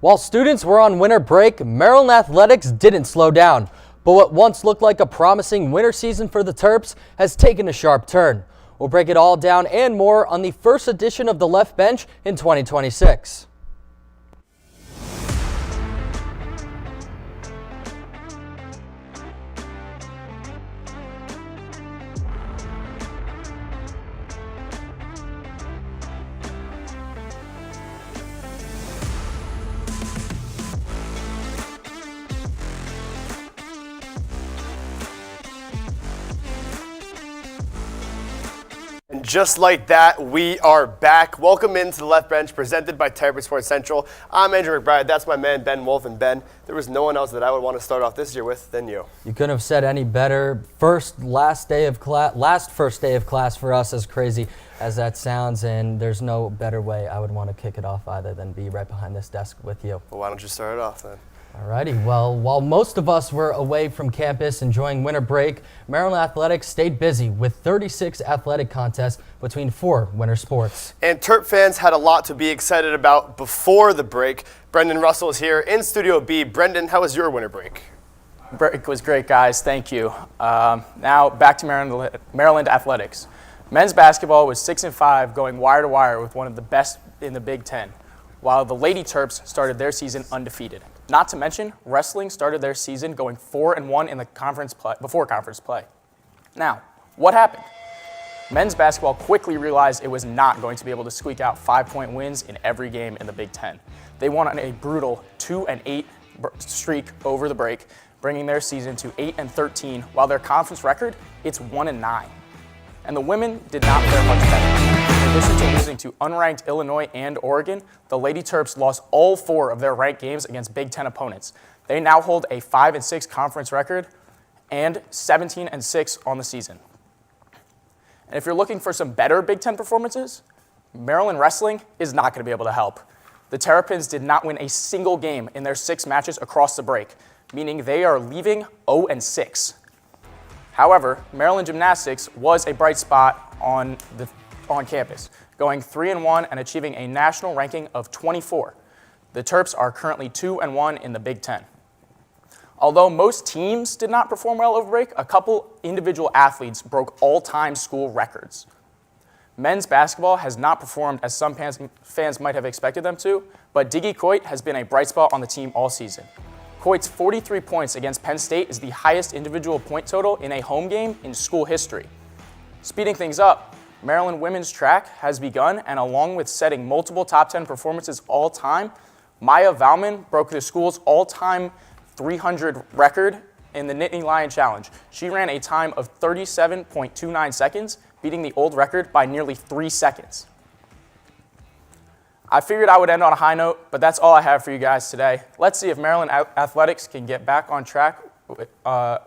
While students were on winter break, Maryland athletics didn't slow down. But what once looked like a promising winter season for the Terps has taken a sharp turn. We'll break it all down and more on the first edition of The Left Bench in 2026. And just like that, we are back. Welcome into the Left Bench, presented by Terrapin Sports Central. I'm Andrew McBride. That's my man, Ben Wolf. And Ben, there was no one else that I would want to start off this year with than you. You couldn't have said any better. Last first day of class for us, as crazy as that sounds, and there's no better way I would want to kick it off either than be right behind this desk with you. Well, why don't you start it off then? Alrighty, well, while most of us were away from campus enjoying winter break, Maryland athletics stayed busy with 36 athletic contests between 4 winter sports. And Terp fans had a lot to be excited about before the break. Brendan Russell is here in Studio B. Brendan, how was your winter break? Break was great, guys. Thank you. Now back to Maryland athletics. Men's basketball was 6-5, going wire to wire with one of the best in the Big Ten, while the Lady Terps started their season undefeated. Not to mention, wrestling started their season going 4-1 in the before conference play. Now, what happened? Men's basketball quickly realized it was not going to be able to squeak out 5-point wins in every game in the Big Ten. They won on a brutal 2-8 streak over the break, bringing their season to 8-13, while their conference record, it's 1-9. And the women did not fare much better. In addition to losing to unranked Illinois and Oregon, the Lady Terps lost all 4 of their ranked games against Big Ten opponents. They now hold a 5-6 conference record and 17-6 on the season. And if you're looking for some better Big Ten performances, Maryland wrestling is not going to be able to help. The Terrapins did not win a single game in their 6 matches across the break, meaning they are leaving 0-6. However, Maryland gymnastics was a bright spot on campus, going 3-1 and achieving a national ranking of 24. The Terps are currently 2-1 in the Big Ten. Although most teams did not perform well over break, a couple individual athletes broke all-time school records. Men's basketball has not performed as some fans might have expected them to, but Diggy Coit has been a bright spot on the team all season. Coit's 43 points against Penn State is the highest individual point total in a home game in school history. Speeding things up, Maryland women's track has begun, and along with setting multiple top 10 performances all time, Maya Valman broke the school's all-time 300 record in the Nittany Lion Challenge. She ran a time of 37.29 seconds, beating the old record by nearly 3 seconds. I figured I would end on a high note, but that's all I have for you guys today. Let's see if Maryland athletics can get back on track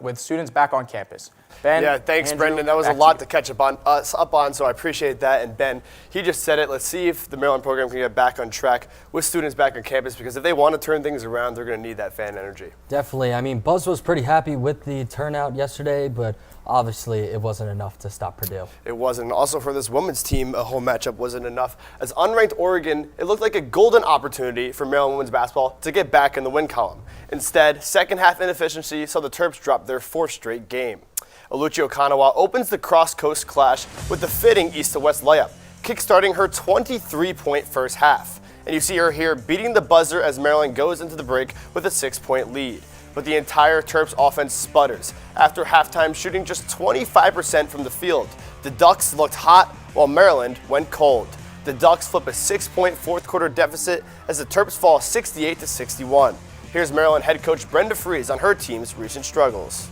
with students back on campus. Ben, yeah, thanks, Andrew, Brendan. That was a lot to catch up on, so I appreciate that. And Ben, he just said it. Let's see if the Maryland program can get back on track with students back on campus, because if they want to turn things around, they're going to need that fan energy. Definitely. I mean, Buzz was pretty happy with the turnout yesterday, but obviously it wasn't enough to stop Purdue. It wasn't. Also for this women's team, a home matchup wasn't enough. As unranked Oregon, it looked like a golden opportunity for Maryland women's basketball to get back in the win column. Instead, second half inefficiency saw the Terps drop their 4th straight game. Oluchi Okanawa opens the cross-coast clash with the fitting east-to-west layup, kickstarting her 23-point first half. And you see her here beating the buzzer as Maryland goes into the break with a 6-point lead. But the entire Terps offense sputters after halftime, shooting just 25% from the field. The Ducks looked hot while Maryland went cold. The Ducks flip a 6-point fourth-quarter deficit as the Terps fall 68-61. Here's Maryland head coach Brenda Freese on her team's recent struggles.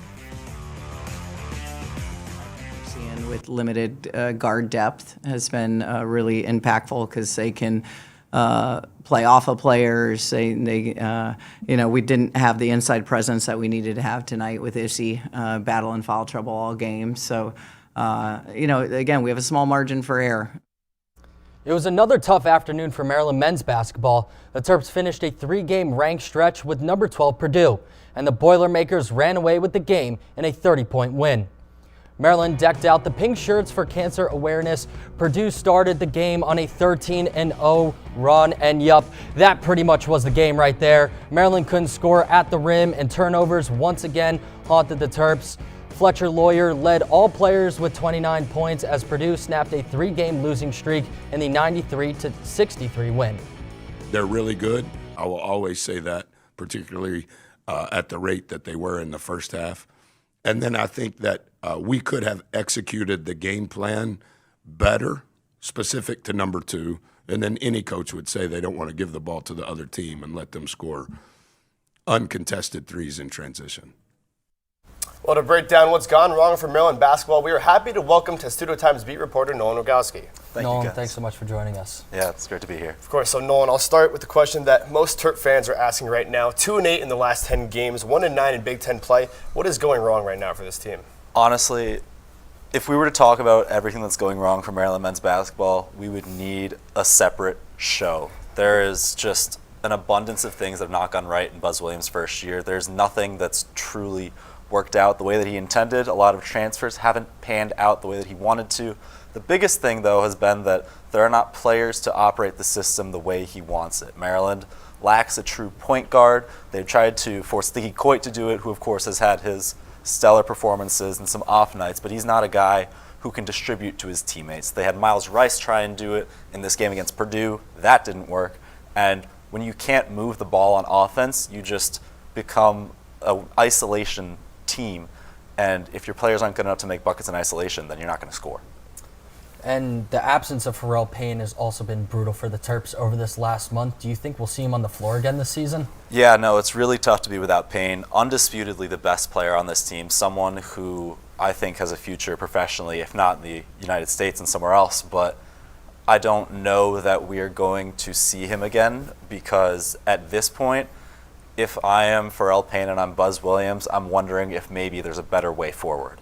With limited guard depth has been really impactful, because they can play off of players. We didn't have the inside presence that we needed to have tonight with Issy battle and foul trouble all game. So, again, we have a small margin for error. It was another tough afternoon for Maryland men's basketball. The Terps finished a 3-game ranked stretch with number 12 Purdue, and the Boilermakers ran away with the game in a 30-point win. Maryland decked out the pink shirts for cancer awareness. Purdue started the game on a 13-0 run, and yup, that pretty much was the game right there. Maryland couldn't score at the rim, and turnovers once again haunted the Terps. Fletcher Lawyer led all players with 29 points as Purdue snapped a 3-game losing streak in the 93-63 win. They're really good. I will always say that, particularly at the rate that they were in the first half. And then I think that we could have executed the game plan better, specific to number 2. And then any coach would say they don't want to give the ball to the other team and let them score uncontested threes in transition. Well, to break down what's gone wrong for Maryland basketball, we are happy to welcome Testudo Times beat reporter Nolan Rogowski. Nolan, thanks so much for joining us. Yeah, it's great to be here. Of course. So, Nolan, I'll start with the question that most Terp fans are asking right now. 2-8 in the last 10 games, 1-9 in Big Ten play. What is going wrong right now for this team? Honestly, if we were to talk about everything that's going wrong for Maryland men's basketball, we would need a separate show. There is just an abundance of things that have not gone right in Buzz Williams' first year. There's nothing that's truly worked out the way that he intended. A lot of transfers haven't panned out the way that he wanted to. The biggest thing, though, has been that there are not players to operate the system the way he wants it. Maryland lacks a true point guard. They've tried to force Sticky Coit to do it, who, of course, has had his stellar performances and some off nights, but he's not a guy who can distribute to his teammates. They had Miles Rice try and do it in this game against Purdue. That didn't work. And when you can't move the ball on offense, you just become an isolation team, and if your players aren't good enough to make buckets in isolation, then you're not going to score. And the absence of Pharrell Payne has also been brutal for the Terps over this last month. Do you think we'll see him on the floor again this season? Yeah, no, it's really tough to be without Payne. Undisputedly the best player on this team, someone who I think has a future professionally, if not in the United States and somewhere else, but I don't know that we are going to see him again, because at this point, if I am Pharrell Payne and I'm Buzz Williams, I'm wondering if maybe there's a better way forward.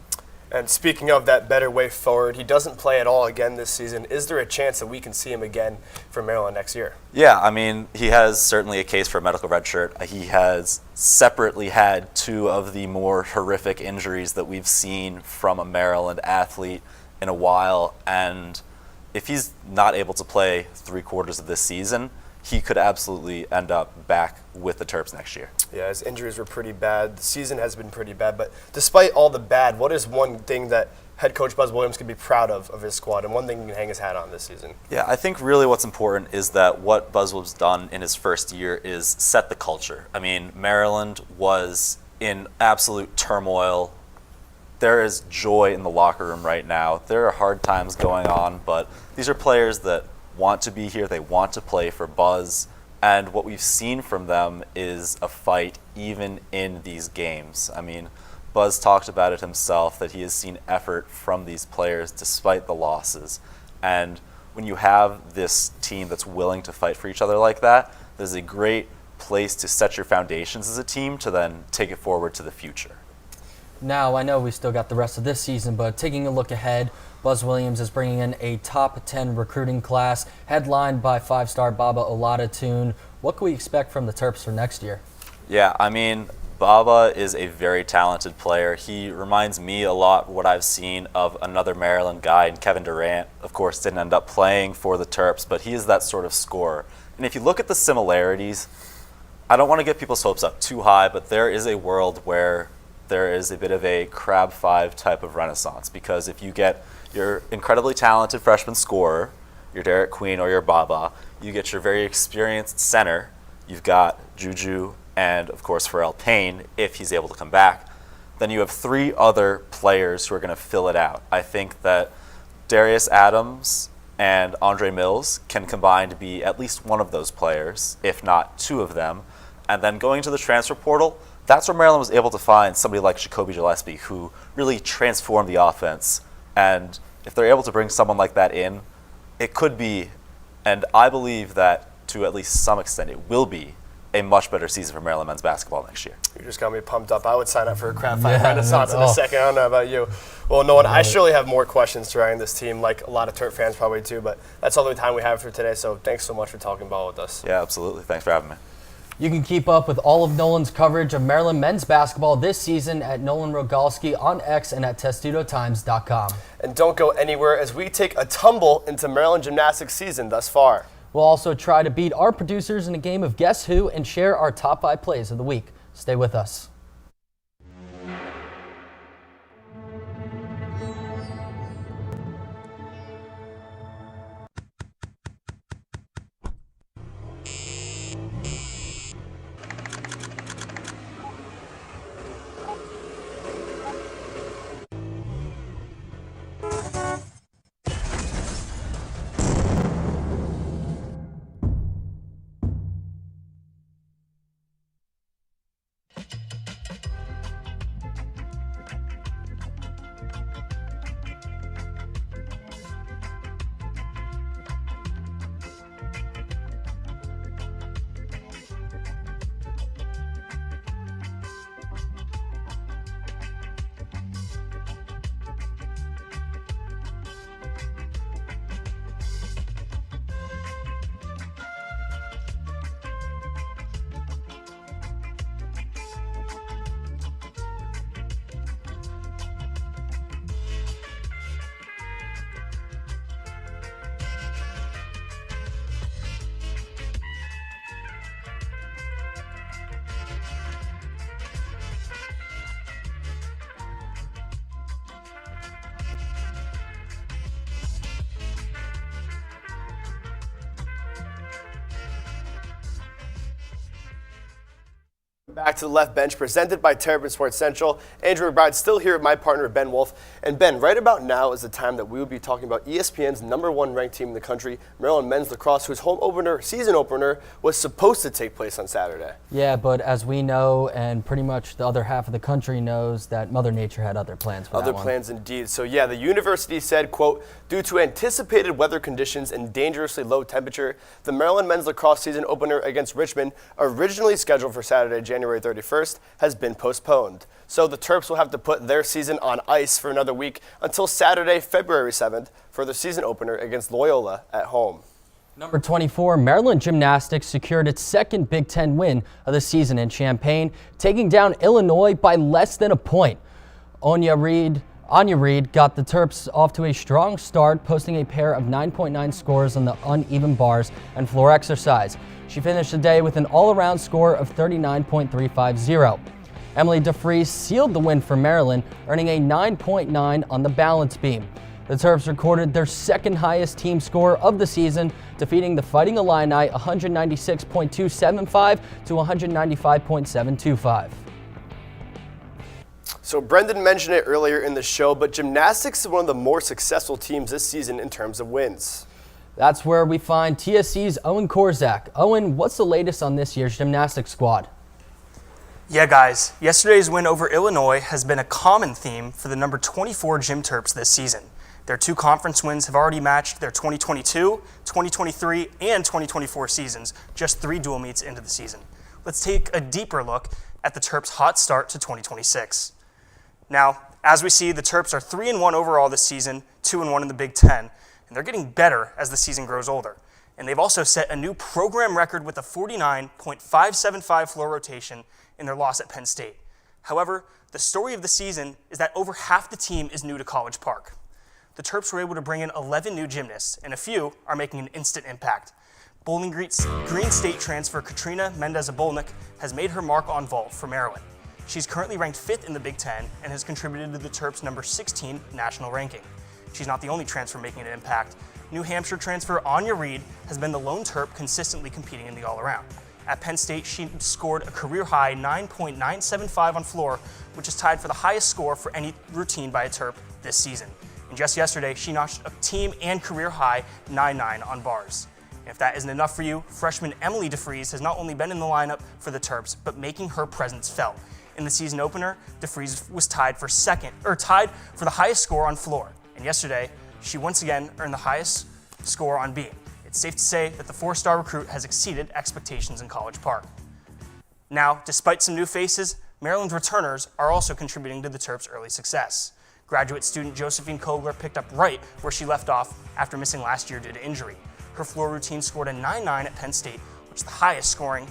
And speaking of that better way forward, he doesn't play at all again this season. Is there a chance that we can see him again for Maryland next year? Yeah, I mean, he has certainly a case for a medical redshirt. He has separately had 2 of the more horrific injuries that we've seen from a Maryland athlete in a while. And if he's not able to play 3/4 of this season, he could absolutely end up back with the Terps next year. Yeah, his injuries were pretty bad. The season has been pretty bad. But despite all the bad, what is one thing that head coach Buzz Williams can be proud of his squad, and one thing he can hang his hat on this season? Yeah, I think really what's important is that what Buzz Williams done in his first year is set the culture. I mean, Maryland was in absolute turmoil. There is joy in the locker room right now. There are hard times going on, but these are players that want to be here, they want to play for Buzz, and what we've seen from them is a fight even in these games. I mean, Buzz talked about it himself, that he has seen effort from these players despite the losses. And when you have this team that's willing to fight for each other like that, there's a great place to set your foundations as a team to then take it forward to the future. Now, I know we still got the rest of this season, but taking a look ahead, Buzz Williams is bringing in a top 10 recruiting class, headlined by 5-star Baba Olatunji. What can we expect from the Terps for next year? Yeah, I mean, Baba is a very talented player. He reminds me a lot what I've seen of another Maryland guy, and Kevin Durant, of course, didn't end up playing for the Terps, but he is that sort of scorer. And if you look at the similarities, I don't want to get people's hopes up too high, but there is a world where there is a bit of a Crab 5 type of renaissance, because if you get your incredibly talented freshman scorer, your Derek Queen or your Baba, you get your very experienced center, you've got Juju and, of course, Pharrell Payne, if he's able to come back, then you have 3 other players who are going to fill it out. I think that Darius Adams and Andre Mills can combine to be at least one of those players, if not 2 of them. And then going to the transfer portal, that's where Maryland was able to find somebody like Jacoby Gillespie, who really transformed the offense. And if they're able to bring someone like that in, it could be, and I believe that to at least some extent it will be, a much better season for Maryland men's basketball next year. You just got me pumped up. I would sign up for a Crab 5 Renaissance in a second. I don't know about you. Well, Nolan, I surely have more questions surrounding this team, like a lot of Terp fans probably too, but that's all the time we have for today, so thanks so much for talking ball with us. Yeah, absolutely. Thanks for having me. You can keep up with all of Nolan's coverage of Maryland men's basketball this season at Nolan Rogalski on X and at testudotimes.com. And don't go anywhere as we take a tumble into Maryland gymnastics season thus far. We'll also try to beat our producers in a game of Guess Who and share our top 5 plays of the week. Stay with us. Back to the left bench, presented by Terrapin Sports Central. Andrew McBride still here with my partner, Ben Wolf. And Ben, right about now is the time that we will be talking about ESPN's #1 ranked team in the country, Maryland men's lacrosse, whose season opener, was supposed to take place on Saturday. Yeah, but as we know, and pretty much the other half of the country knows, that Mother Nature had other plans for that one. Other plans indeed. So yeah, the university said, quote, due to anticipated weather conditions and dangerously low temperature, the Maryland men's lacrosse season opener against Richmond, originally scheduled for Saturday, January 31st, has been postponed. So the Terps will have to put their season on ice for another week until Saturday, February 7th, for the season opener against Loyola at home. Number 24, Maryland Gymnastics secured its second Big Ten win of the season in Champaign, taking down Illinois by less than a point. Anya Reed got the Terps off to a strong start, posting a pair of 9.9 scores on the uneven bars and floor exercise. She finished the day with an all-around score of 39.350. Emily DeFries sealed the win for Maryland, earning a 9.9 on the balance beam. The Terps recorded their second highest team score of the season, defeating the Fighting Illini 196.275 to 195.725. So Brendan mentioned it earlier in the show, but gymnastics is one of the more successful teams this season in terms of wins. That's where we find TSC's Owen Korzak. Owen, what's the latest on this year's gymnastics squad? Yeah, guys, yesterday's win over Illinois has been a common theme for the number 24 Gym Terps this season. Their 2 conference wins have already matched their 2022, 2023, and 2024 seasons, just 3 dual meets into the season. Let's take a deeper look at the Terps' hot start to 2026. Now, as we see, the Terps are 3-1 overall this season, 2-1 in the Big Ten, and they're getting better as the season grows older. And they've also set a new program record with a 49.575 floor rotation in their loss at Penn State. However, the story of the season is that over half the team is new to College Park. The Terps were able to bring in 11 new gymnasts, and a few are making an instant impact. Bowling Green State transfer Katrina Mendez-Abolnik has made her mark on vault for Maryland. She's currently ranked 5th in the Big Ten and has contributed to the Terps' number 16 national ranking. She's not the only transfer making an impact. New Hampshire transfer Anya Reed has been the lone Terp consistently competing in the all-around. At Penn State, she scored a career-high 9.975 on floor, which is tied for the highest score for any routine by a Terp this season. And just yesterday, she notched a team and career-high 9.9 on bars. And if that isn't enough for you, freshman Emily DeFries has not only been in the lineup for the Terps, but making her presence felt. In the season opener, DeFries was tied for the highest score on floor. And yesterday, she once again earned the highest score on beam. It's safe to say that the 4-star recruit has exceeded expectations in College Park. Now, despite some new faces, Maryland's returners are also contributing to the Terps' early success. Graduate student Josephine Kogler picked up right where she left off after missing last year due to injury. Her floor routine scored a 9.9 at Penn State, which is the highest scoring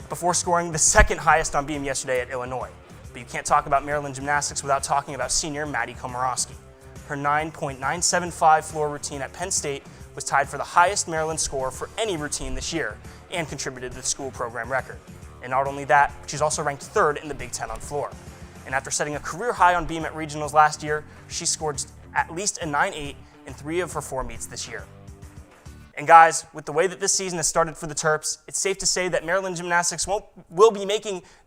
before scoring the second highest on beam yesterday at Illinois. But you can't talk about Maryland gymnastics without talking about senior Maddie Komorowski. Her 9.975 floor routine at Penn State was tied for the highest Maryland score for any routine this year and contributed to the school program record. And not only that, she's also ranked third in the Big Ten on floor. And after setting a career high on beam at regionals last year, she scored at least a 9.8 in 3 of her 4 meets this year. And guys, with the way that this season has started for the Terps, it's safe to say that Maryland gymnastics will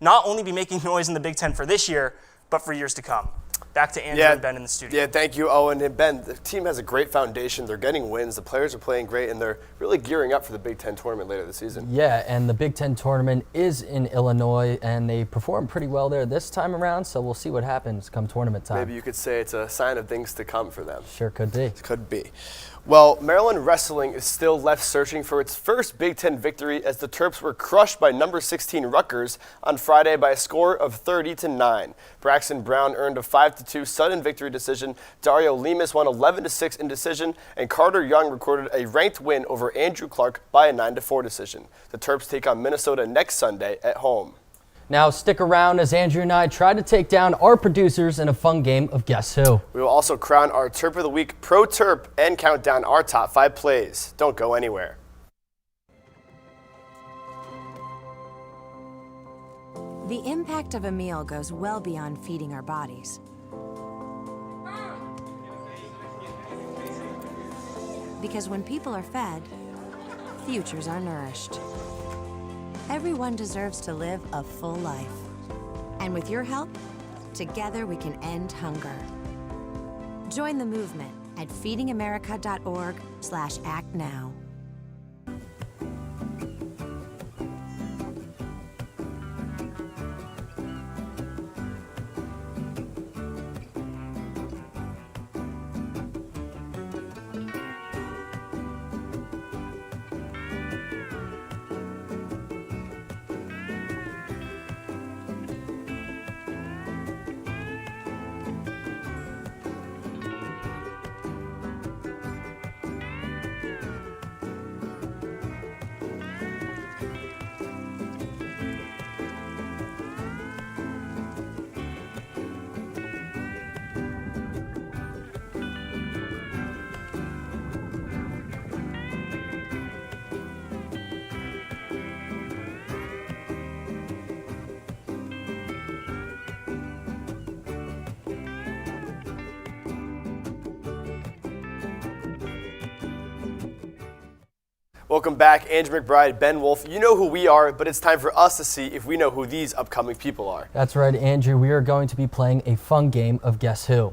not only be making noise in the Big Ten for this year, but for years to come. Back to Andrew and Ben in the studio. Yeah, thank you, Owen. And Ben, the team has a great foundation. They're getting wins. The players are playing great, and they're really gearing up for the Big Ten tournament later this season. Yeah, and the Big Ten tournament is in Illinois, and they performed pretty well there this time around, so we'll see what happens come tournament time. Maybe you could say it's a sign of things to come for them. Sure could be. Could be. Well, Maryland wrestling is still left searching for its first Big Ten victory as the Terps were crushed by number 16 Rutgers on Friday by a score of 30-9. Braxton Brown earned a 5-2 sudden victory decision. Dario Lemus won 11-6 in decision, and Carter Young recorded a ranked win over Andrew Clark by a 9-4 decision. The Terps take on Minnesota next Sunday at home. Now stick around as Andrew and I try to take down our producers in a fun game of Guess Who. We will also crown our Terp of the Week Pro Terp and count down our top 5 plays. Don't go anywhere. The impact of a meal goes well beyond feeding our bodies. Because when people are fed, futures are nourished. Everyone deserves to live a full life. And with your help, together we can end hunger. Join the movement at feedingamerica.org/act now. Welcome back, Andrew McBride, Ben Wolf. You know who we are, but it's time for us to see if we know who these upcoming people are. That's right, Andrew. We are going to be playing a fun game of Guess Who.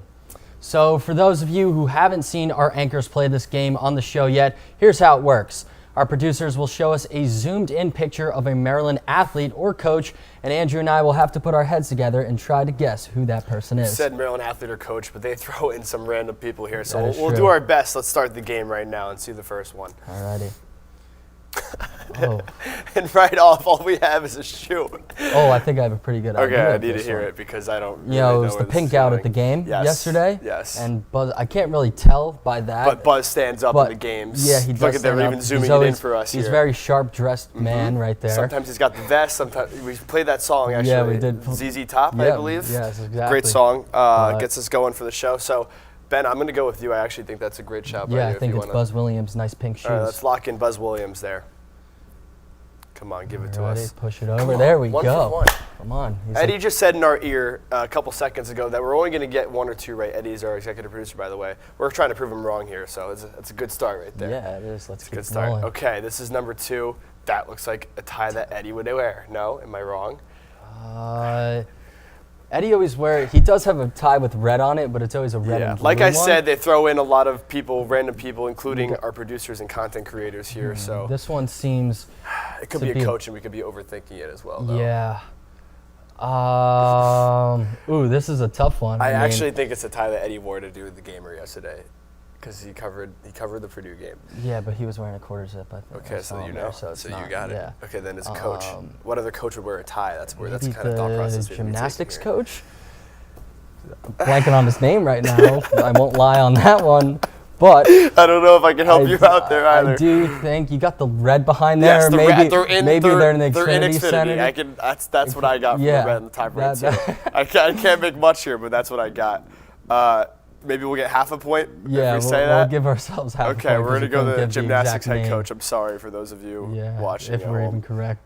So for those of you who haven't seen our anchors play this game on the show yet, here's how it works. Our producers will show us a zoomed-in picture of a Maryland athlete or coach, and Andrew and I will have to put our heads together and try to guess who that person is. You said Maryland athlete or coach, but they throw in some random people here, so That is we'll true. do our best. Let's start the game right now and see the first one. Alrighty. Oh. And right off, all we have is a shoe. Oh, I think I have a pretty good idea. Okay, I of need to this hear one. it because I don't really You know, it know was where the this pink is out going. at the game Yes, yesterday. Yes. And Buzz, I can't really tell by that. But Buzz stands up but in the games. Yeah, he does. Look at them stand even up. zooming He's it in always- for us He's here. a very sharp-dressed man right there. Sometimes he's got the vest. Sometimes we played that song actually. Yeah, we did. ZZ Top, I Yeah, believe. yes, exactly. Great song. Gets us going for the show. So, Ben, I'm going to go with you. I actually think that's a great shout. Yeah, by I you if think you it's wanna- Buzz Williams' nice pink shoes. All right, let's lock in Buzz Williams there. Come on, give it to Ready? us. Push it Come over. on, There we one go. for one. Come on. He's Eddie like- just said in our ear a couple seconds ago that we're only going to get 1 or 2 right. Eddie's our executive producer, by the way. We're trying to prove him wrong here, so it's a good start right there. Yeah, it is. Let's Good keep start. rolling. Okay, this is number 2. That looks like a tie that Eddie would wear. No, am I wrong? Eddie always he does have a tie with red on it, but it's always a red and blue Like I one. said, they throw in a lot of people, random people, including our producers and content creators here. So This one seems, it could to be a be- coach, and we could be overthinking it as well. Though. yeah. Ooh, this is a tough one. I mean, actually think it's a tie that Eddie wore to do with the gamer yesterday, because he covered the Purdue game. Yeah, but he was wearing a quarter zip, I think. I Okay, saw so you him know. there, so it's you not- got it. yeah. Okay, then as a coach, what other coach would wear a tie? That's the Maybe kind of thought process the we'd be taking gymnastics here. coach. I'm blanking on his name right now. I won't lie on that one. But I don't know if I can help you out there either. I do think you got the red behind there. Yes, maybe they're in the they're in Xfinity Center. Xfinity. That's what I got from the red and the top right too. I can't make much here, but that's what I got. Maybe we'll get half a point Yeah, if we say we'll that. give ourselves half a point. Okay, we're going to go to the give gymnastics exact head name. coach. I'm sorry for those of you watching if at we're home. even correct.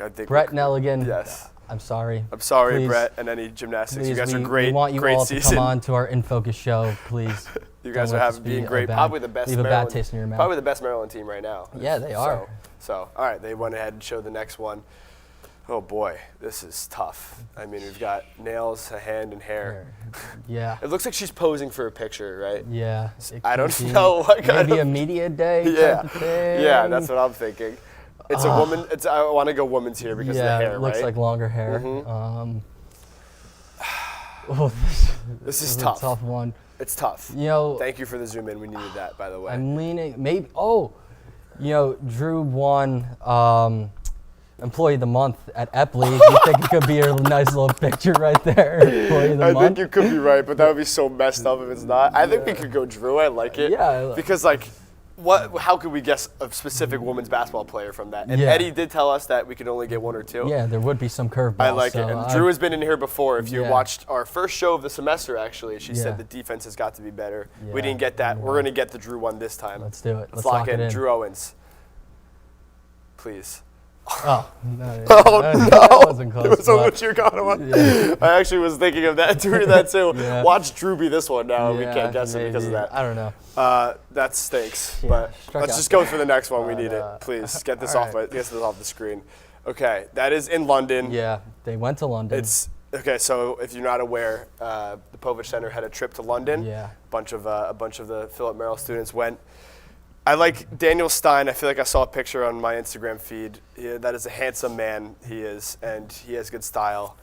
I think Brett Nelligan. Yes. I'm sorry. I'm sorry, Please, Brett, and any gymnastics. Please, You guys are we great. want you great all season. to come on to our In Focus show, please. You guys Don't are let this being be great. Probably the best leave a Maryland. bad taste in your mouth. Probably the best Maryland team right now. Yeah, they are. So all right, they went ahead and showed the next one. Oh boy, this is tough. I mean, we've got nails, a hand, and hair. Yeah. It looks like she's posing for a picture, right? Yeah. I don't know what kind maybe of a media day yeah, type of thing. yeah, that's what I'm thinking. It's a woman. I want to go woman's here because of the hair, it looks right? like longer hair. This is a tough. tough one. It's tough. You know, Thank you for the zoom in. We needed that, by the way. I'm leaning maybe. Oh, you know, Drew won Employee of the Month at Epley. You think it could be a nice little picture right there? Employee of the I Month. think you could be right, but that would be so messed up if it's not. I think we could go Drew. I like it. Yeah. Because how could we guess a specific women's basketball player from that? And Yeah. Eddie did tell us that we could only get one or two. Yeah, there would be some curveballs. I like so it. And Drew has been in here before. If you Yeah. watched our first show of the semester, actually, she Yeah. said the defense has got to be better. We Yeah. didn't get that. We're going to get the Drew one this time. Let's do it. Let's lock in. Drew Owens. Please. Oh, no. Oh, that wasn't close. It was so but- much you got on. I actually was thinking of that, doing that too. Yeah. Watch Drew be this one now. We Yeah, can't guess it because of maybe. that. I don't know. That stinks. Yeah, But struck let's out just go for the next one. We need it. But, Please get this all off. right. Get this off the screen. Okay, that is in London. Yeah, they went to London. It's okay. So if you're not aware, the Povich Center had a trip to London. Yeah. A bunch of the Philip Merrill students went. I like Daniel Stein. I feel like I saw a picture on my Instagram feed. That is a handsome man, he is, and he has good style.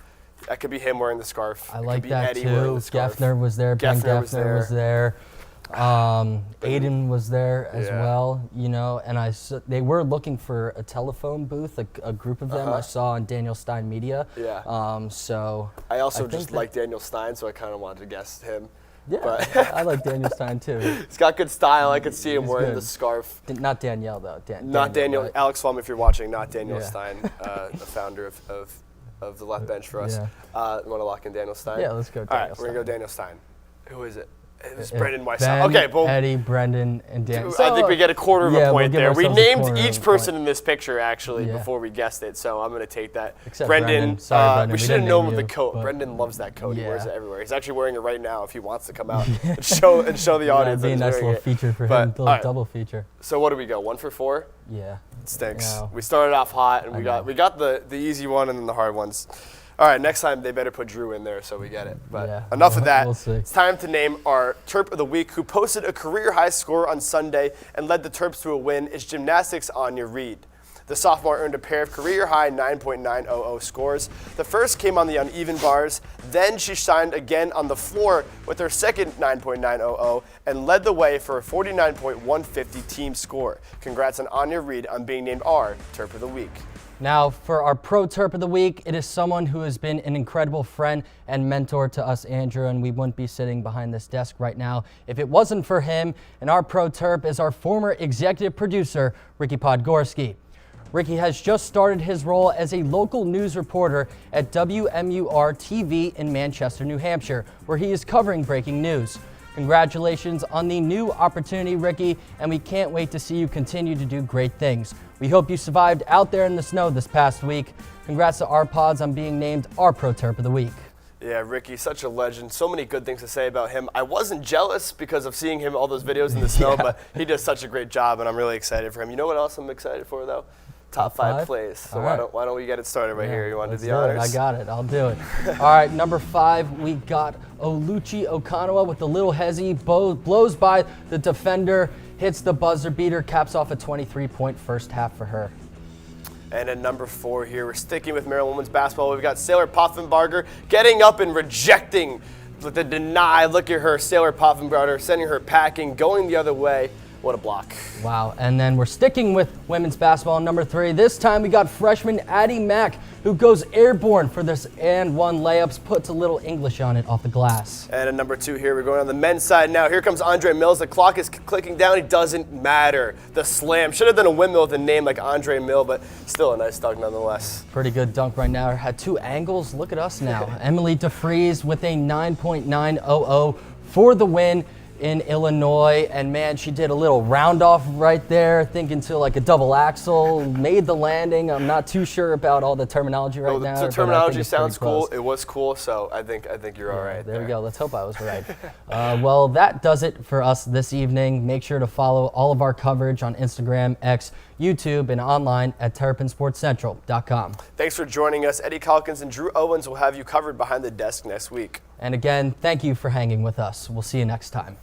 That could be him wearing the scarf. I It like could be that Eddie too. wearing the scarf. Geffner was there. Ben Geffner Geffner was there. Aiden was there as Yeah. well. You know, and they were looking for a telephone booth. A group of them I saw on Daniel Stein Media. Yeah. So I also think just that- like Daniel Stein, so I kind of wanted to guess him. Yeah, But I like Daniel Stein too. he's got good style. I could see him He's wearing good. the scarf. Not Danielle though. Not Daniel. right? Alex Flum, if you're watching, not Daniel Yeah. Stein, the founder of the left bench for us. Yeah. You want to lock in Daniel Stein? Yeah, let's go All Daniel right, we're going to go Stein. Daniel Stein. Who is it? It was Ben, Brendan Weissel. Okay, boom. Eddie, Brendan, and Dan. I think we get a quarter of yeah, a we'll point give there. We ourselves a named quarter of each a person point. in this picture, actually, Yeah. before we guessed it, so I'm going to take that. Except Brendan. Brendan. Sorry, Brendan, We we should have didn't known name with the you, coat. but- Brendan loves that coat. He wears Yeah. it everywhere. He's actually wearing it right now if he wants to come out and show the audience That'd that be a he's nice wearing little it. feature for But, him. all right. Double feature. So what do we go? 1 for 4? Yeah. It stinks. No. We started off hot, and I we got the easy one and then the hard ones. All right, next time they better put Drew in there so we get it. But Yeah, enough of that. we'll see. It's time to name our Terp of the Week, who posted a career-high score on Sunday and led the Terps to a win. Is gymnastics Anya Reed. The sophomore earned a pair of career-high 9.900 scores. The first came on the uneven bars. Then she shined again on the floor with her second 9.900 and led the way for a 49.150 team score. Congrats on Anya Reed on being named our Terp of the Week. Now, for our Pro Terp of the Week, it is someone who has been an incredible friend and mentor to us, Andrew, and we wouldn't be sitting behind this desk right now if it wasn't for him. And our Pro Terp is our former executive producer, Ricky Podgorski. Ricky has just started his role as a local news reporter at WMUR TV in Manchester, New Hampshire, where he is covering breaking news. Congratulations on the new opportunity, Ricky, and we can't wait to see you continue to do great things. We hope you survived out there in the snow this past week. Congrats to our pods on being named our Pro Terp of the Week. Yeah, Ricky, such a legend. So many good things to say about him. I wasn't jealous because of seeing him all those videos in the snow, but he does such a great job, and I'm really excited for him. You know what else I'm excited for, though? Top five plays. So All why right. don't we get it started right here? You want to Let's do the do it. honors? I got it. I'll do it. All right, number 5, we got Oluchi Okanawa with the little hezzy, blows by the defender, hits the buzzer beater, caps off a 23-point first half for her. And at number 4 here, we're sticking with Maryland women's basketball. We've got Sailor Poffenbarger getting up and rejecting the deny. Look at her, Sailor Poffenbarger, sending her packing, going the other way. What a block. Wow, and then we're sticking with women's basketball, number 3. This time we got freshman Addie Mack, who goes airborne for this and one layups, puts a little English on it off the glass. And at number 2 here, we're going on the men's side now. Here comes Andre Mills. The clock is clicking down. It doesn't matter. The slam. Should have done a windmill with a name like Andre Mill, but still a nice dunk nonetheless. Pretty good dunk right now. Had 2 angles. Look at us now. Emily DeFries with a 9.900 for the win in Illinois, and man, she did a little round off right there, thinking to like a double axel, made the landing. I'm not too sure about all the terminology right now. The terminology sounds cool. It was cool, so I think you're all right. There we go. Let's hope I was right. Well, that does it for us this evening. Make sure to follow all of our coverage on Instagram, X, YouTube, and online at TerrapinSportsCentral.com. Thanks for joining us. Eddie Calkins and Drew Owens will have you covered behind the desk next week. And again, thank you for hanging with us. We'll see you next time.